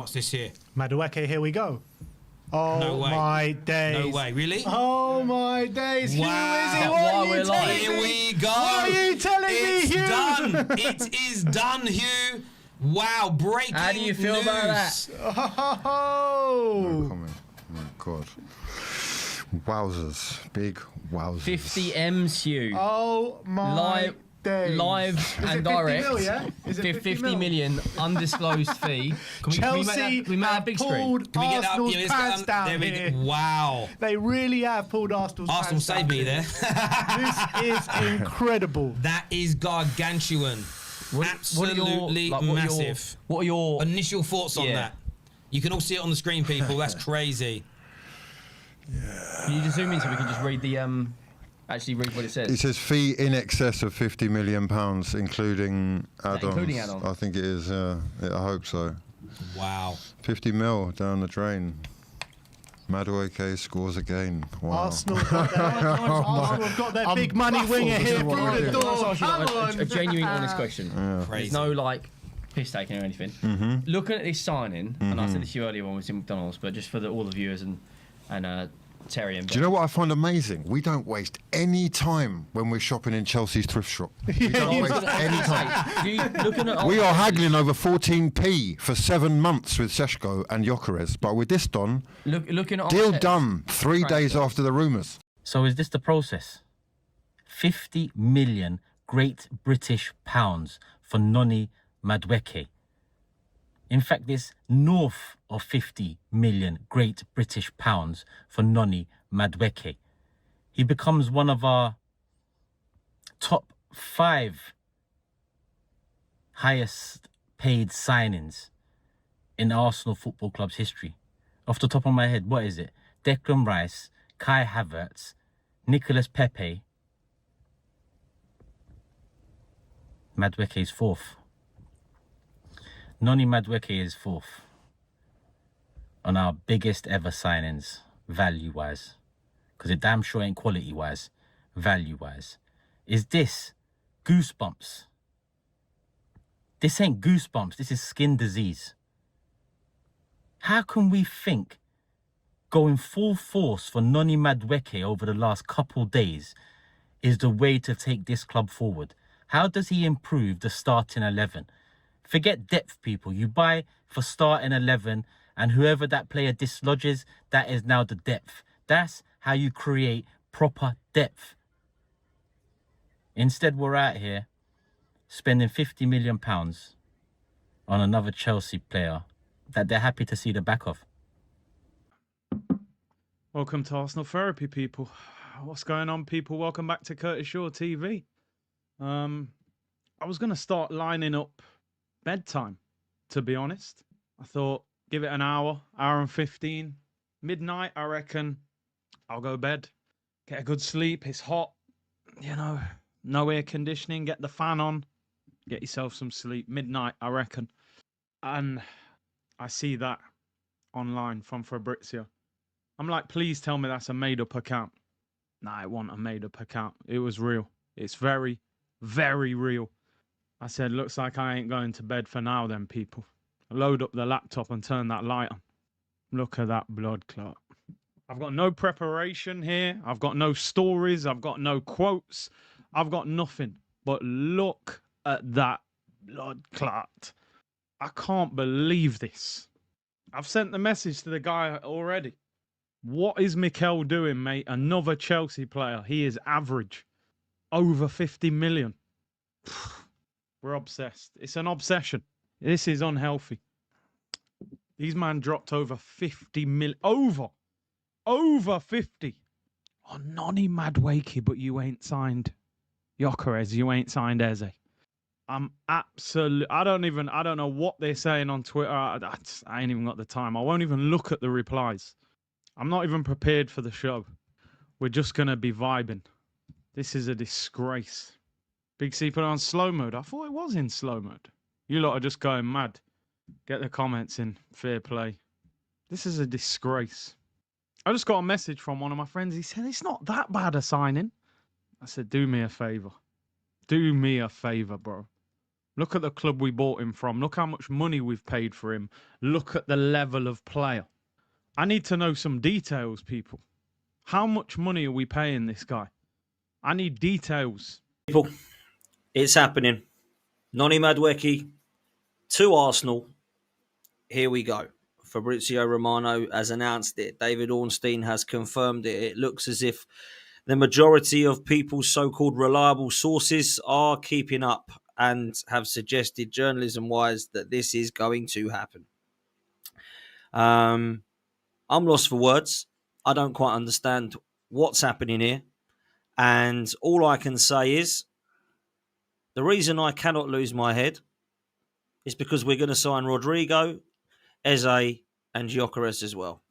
starts this year. Madueke, here we go. Oh No way. my days. No way, really? Oh my days. Wow. Hugh, is it? Why What are we're you live. telling Here me? we go. What are you telling me, Hugh? It's done. It is done, Hugh. Wow, breaking How do you feel news. about that? Oh. No comment. Oh my God. Wowzers. Big wowzers. 50 M's, Hugh. Oh my days. Live Is and it 50 direct. mil, yeah? Is it 50 million undisclosed fee. Can Chelsea we make that big screen? pulled Can we get that up? Arsenal's Yeah, let's get pants down there we here. go. Wow. They really have pulled Arsenal's Arsenal pants saved down me here. there. This is incredible. That is gargantuan. Absolutely massive. What are your Initial thoughts on Yeah. that? You can all see it on the screen, people. That's crazy. Can you just zoom in so we can just read the actually read what it says? It says fee in excess of £50 million, including add-ons. including add-ons? I think it is. I hope so. Wow. 50 mil down the drain. Madueke scores again. Wow. Arsenal have got their big money winger here through the Can I door. ask you Come on. a genuine honest question? There's Crazy. no like piss taking or anything. Looking at this signing, and I said this to you earlier when we was in McDonald's, but just for all the viewers and Terry and Ben. Do you know what I find amazing? We don't waste any time when we're shopping in Chelsea's thrift shop. We don't waste any time. Looking at We are haggling over 14p for 7 months with Seshko and Gyökeres, but with this Don, looking at deal Arteta's done 3 days transfer. after the rumours. So is this the process? 50 million Great British pounds for Noni Madueke. In fact, there's north of 50 million Great British pounds for Noni Madueke. He becomes one of our top 5 highest paid signings in Arsenal Football Club's history. Off the top of my head, what is it? Declan Rice, Kai Havertz, Nicolas Pepe. Madueke is 4th. Noni Madueke is 4th on our biggest ever signings, value-wise. Because it damn sure ain't quality-wise, value-wise. Is this goosebumps? This ain't goosebumps, this is skin disease. How can we think going full force for Noni Madueke over the last couple days is the way to take this club forward? How does he improve the starting 11? Forget depth, people. You buy for starting 11, and whoever that player dislodges, that is now the depth. That's how you create proper depth. Instead, we're out here spending £50 million on another Chelsea player that they're happy to see the back of. Welcome to Arsenal Therapy, people. What's going on, people? Welcome back to Curtis Shaw TV. I was going to start lining up bedtime, to be honest. I thought, give it an hour and 15. Midnight, I reckon, I'll go bed, get a good sleep. It's hot, you know, no air conditioning, get the fan on, get yourself some sleep. Midnight, I reckon. And I see that online from Fabrizio. I'm like, please tell me that's a made-up account. Nah, it wasn't a made-up account. It was real. It's very, very real. I said, looks like I ain't going to bed for now then, people. Load up the laptop and turn that light on. Look at that blood clot. I've got no preparation here. I've got no stories. I've got no quotes. I've got nothing. But look at that blood clot. I can't believe this. I've sent the message to the guy already. What is Mikel doing, mate? Another Chelsea player. He is average. Over 50 million. We're obsessed. It's an obsession. This is unhealthy. These man dropped over 50 million. Over 50. Oh, Noni Madueke, but you ain't signed Gyökeres. You ain't signed Eze. I'm absolutely... I don't know what they're saying on Twitter. I ain't even got the time. I won't even look at the replies. I'm not even prepared for the show. We're just going to be vibing. This is a disgrace. Big C put it on slow mode. I thought it was in slow mode. You lot are just going mad. Get the comments in. Fair play. This is a disgrace. I just got a message from one of my friends. He said, it's not that bad a signing. I said, do me a favour. Do me a favour, bro. Look at the club we bought him from. Look how much money we've paid for him. Look at the level of player. I need to know some details, people. How much money are we paying this guy? I need details. People, it's happening. Noni Madueke to Arsenal. Here we go. Fabrizio Romano has announced it. David Ornstein has confirmed it. It looks as if the majority of people's so-called reliable sources are keeping up and have suggested journalism-wise that this is going to happen. I'm lost for words. I don't quite understand what's happening here. And all I can say is the reason I cannot lose my head is because we're going to sign Rodrigo, Eze and Gyökeres as well.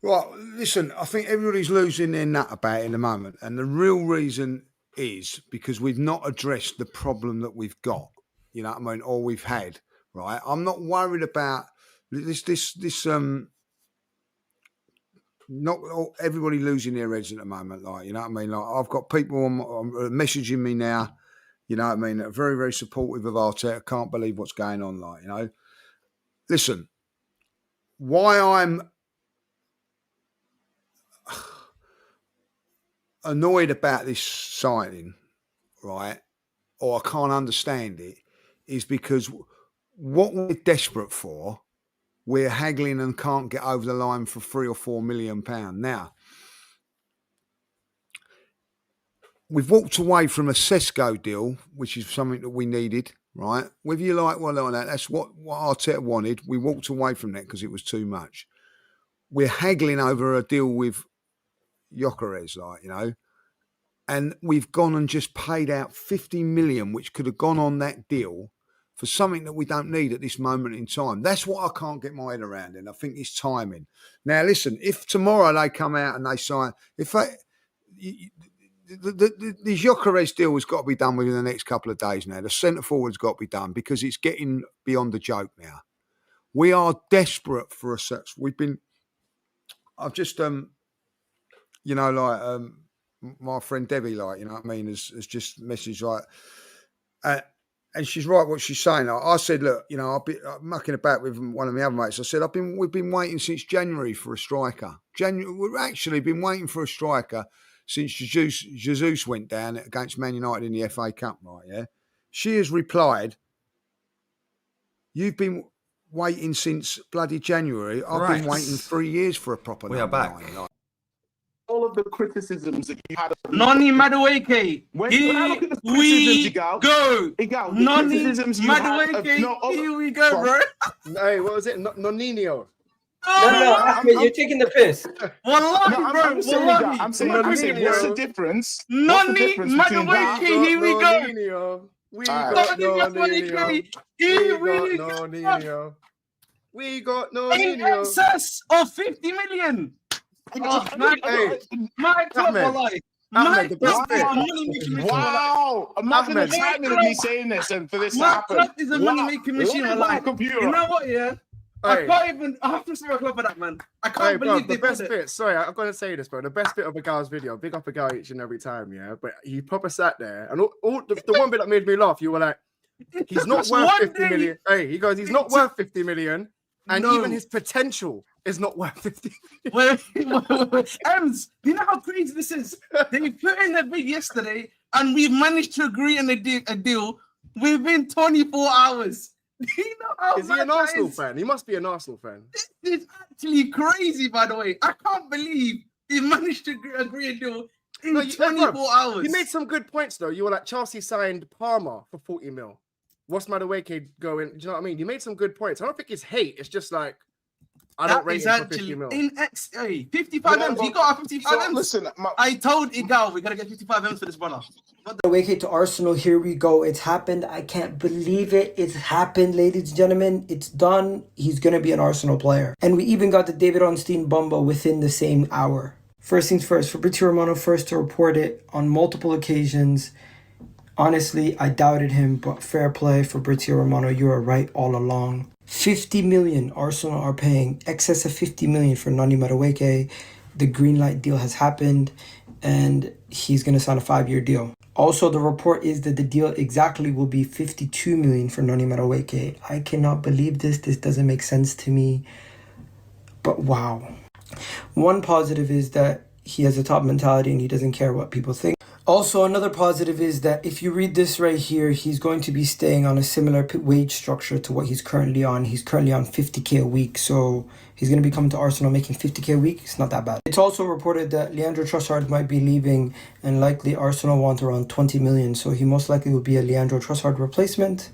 Right, listen, I think everybody's losing their nut about it in the moment. And the real reason is because we've not addressed the problem that we've got, you know what I mean, or we've had, right? I'm not worried about this not everybody losing their heads at the moment, like, you know what I mean? Like, I've got people messaging me now, you know what I mean, that are very, very supportive of Arteta. Can't believe what's going on, like, you know. Listen, why I'm annoyed about this signing, right, or I can't understand it, is because what we're desperate for, we're haggling and can't get over the line for £3 or £4 million. Now, we've walked away from a Sesko deal, which is something that we needed, right? Whether you like one or not, that's what Arteta wanted. We walked away from that because it was too much. We're haggling over a deal with Gyökeres, like, you know, and we've gone and just paid out 50 million, which could have gone on that deal for something that we don't need at this moment in time. That's what I can't get my head around, and I think it's timing. Now, listen, if tomorrow they come out and they sign, the Gyökeres deal has got to be done within the next couple of days now. The centre forward's got to be done because it's getting beyond the joke now. We are desperate for a search. I've just, you know, like, my friend Debbie, like, you know what I mean, has just messaged, like, and she's right what she's saying. I said, look, you know, I'm mucking about with one of my other mates. I said, we've been waiting since January for a striker. We've actually been waiting for a striker since Jesus went down against Man United in the FA Cup, right? Yeah. She has replied, you've been waiting since bloody January. I've been waiting 3 years for a proper. We are back. Like, all of the criticisms that you had. Noni Madueke, Here we go. Noni Madueke, here we go, bro. Hey, what was it? Nonino. No, Ahmed, you're taking the piss. Wallahi, bro. I'm saying, what's the difference? Noni Madueke, here we go. We got Nonino. We got Nonino. In excess of 50 million. Wow! I'm not going to time it me saying this and for this to happen. My club is a money-making machine. You know what, yeah? Hey. I have to say a club for that, man. I can't believe the best bit. Sorry, I've got to say this, bro. The best bit of a gal's video, big up a gal each and every time, yeah. But he proper sat there, and all the one bit that made me laugh, you were like, he's not worth 50 million. Hey, he goes, he's not worth 50 million, and even his potential is not worth 50 million. Ems, you know how crazy this is? They put in a bid yesterday, and we've managed to agree on a deal within 24 hours. Do you know how is he an Arsenal fan? He must be an Arsenal fan. This is actually crazy, by the way. I can't believe he managed to agree a deal in 24 hours. You made some good points, though. You were like, Chelsea signed Palmer for 40 mil. What's Madueke going? Do you know what I mean? You made some good points. I don't think it's hate. It's just like, I don't rate him for 50 mil. 55 M's. He got our 55 M's. Listen, I told Igal we're going to get 55 M's for this brother. Madueke to Arsenal, here we go. It's happened. I can't believe it. It's happened, ladies and gentlemen. It's done. He's going to be an Arsenal player. And we even got the David Ornstein Bumba within the same hour. First things first, Fabrizio Romano first to report it on multiple occasions. Honestly, I doubted him, but fair play, Fabrizio Romano. You are right all along. 50 million Arsenal are paying, excess of 50 million for Noni Madueke. The green light deal has happened, and he's going to sign a 5-year deal. Also, the report is that the deal exactly will be 52 million for Noni Madueke. I cannot believe this. This doesn't make sense to me. But wow. One positive is that he has a top mentality and he doesn't care what people think. Also, another positive is that if you read this right here, he's going to be staying on a similar wage structure to what he's currently on. He's currently on 50k a week, so he's going to be coming to Arsenal making 50k a week. It's not that bad. It's also reported that Leandro Trossard might be leaving, and likely Arsenal want around 20 million, so he most likely will be a Leandro Trossard replacement.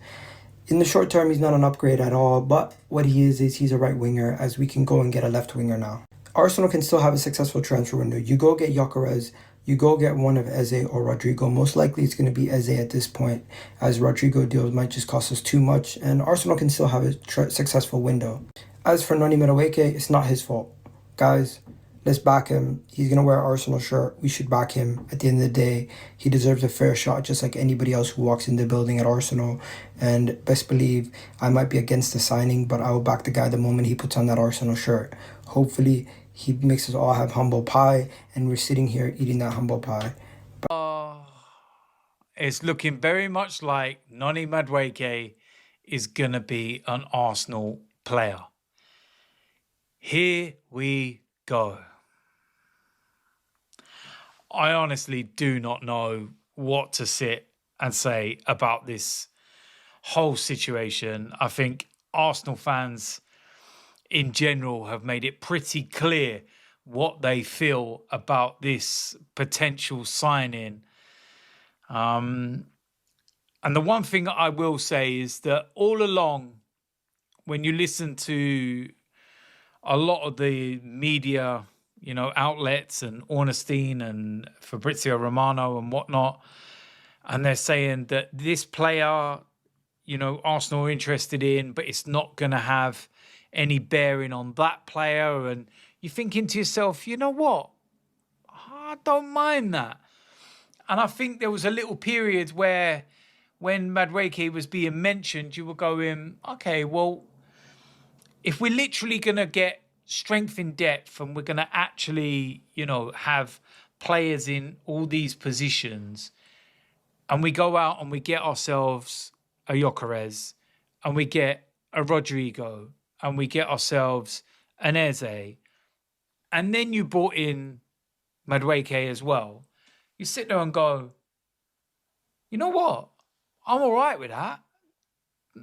In the short term, he's not an upgrade at all, but what he is he's a right winger, as we can go and get a left winger now. Arsenal can still have a successful transfer window. You go get Gyökeres, you go get one of Eze or Rodrigo. Most likely it's going to be Eze at this point, as Rodrigo deals might just cost us too much, and Arsenal can still have a successful window. As for Noni Madueke, it's not his fault. Guys, let's back him. He's going to wear an Arsenal shirt. We should back him. At the end of the day, he deserves a fair shot just like anybody else who walks in the building at Arsenal. And best believe, I might be against the signing, but I will back the guy the moment he puts on that Arsenal shirt. Hopefully, he makes us all have humble pie, and we're sitting here eating that humble pie. It's looking very much like Noni Madueke is going to be an Arsenal player. Here we go. I honestly do not know what to sit and say about this whole situation. I think Arsenal fans in general have made it pretty clear what they feel about this potential signing. And the one thing I will say is that all along, when you listen to a lot of the media, outlets and Ornstein and Fabrizio Romano and whatnot, and they're saying that this player, Arsenal are interested in, but it's not going to have any bearing on that player. And you're thinking to yourself, you know what? I don't mind that. And I think there was a little period where when Madueke was being mentioned, you were going, okay, well, if we're literally going to get strength in depth and we're going to actually, have players in all these positions, and we go out and we get ourselves a Gyökeres, and we get a Rodrigo, and we get ourselves an Eze, and then you brought in Madueke as well, you sit there and go, you know what? I'm all right with that.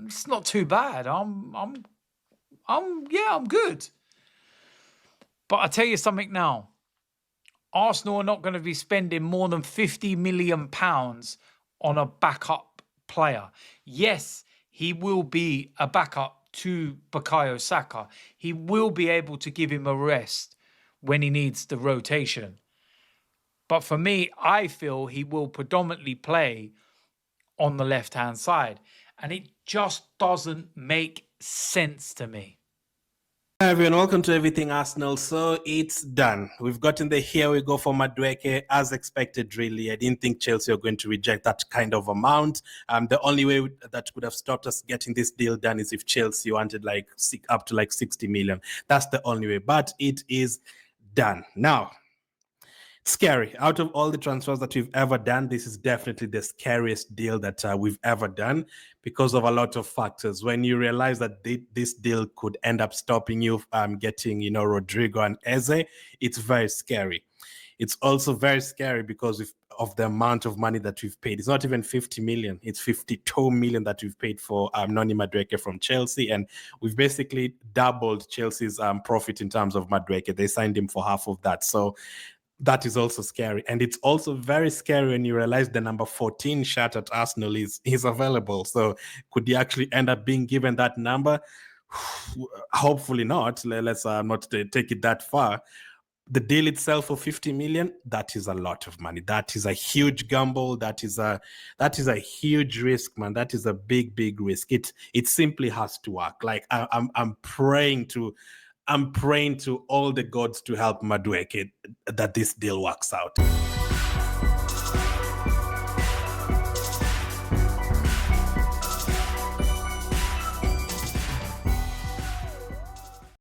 It's not too bad. I'm good. But I tell you something now. Arsenal are not going to be spending more than £50 million on a backup player. Yes, he will be a backup to Bukayo Saka. He will be able to give him a rest when he needs the rotation. But for me, I feel he will predominantly play on the left-hand side. And it just doesn't make sense to me. Hi everyone, welcome to Everything Arsenal. So it's done. We've gotten the here we go for Madueke as expected, really. I didn't think Chelsea were going to reject that kind of amount. The only way that could have stopped us getting this deal done is if Chelsea wanted up to 60 million. That's the only way, but it is done. Now, scary. Out of all the transfers that we've ever done, this is definitely the scariest deal that we've ever done because of a lot of factors. When you realize that this deal could end up stopping you getting, Rodrigo and Eze, it's very scary. It's also very scary because of the amount of money that we've paid. It's not even 50 million. It's 52 million that we've paid for Noni Madueke from Chelsea. And we've basically doubled Chelsea's profit in terms of Madueke. They signed him for half of that. So that is also scary. And it's also very scary when you realize the number 14 shirt at Arsenal is available. So could he actually end up being given that number? Hopefully not. Let's not take it that far. The deal itself for 50 million, that is a lot of money. That is a huge gamble. That is a huge risk, man. That is a big, big risk. It simply has to work. I'm praying to all the gods to help Madueke that this deal works out.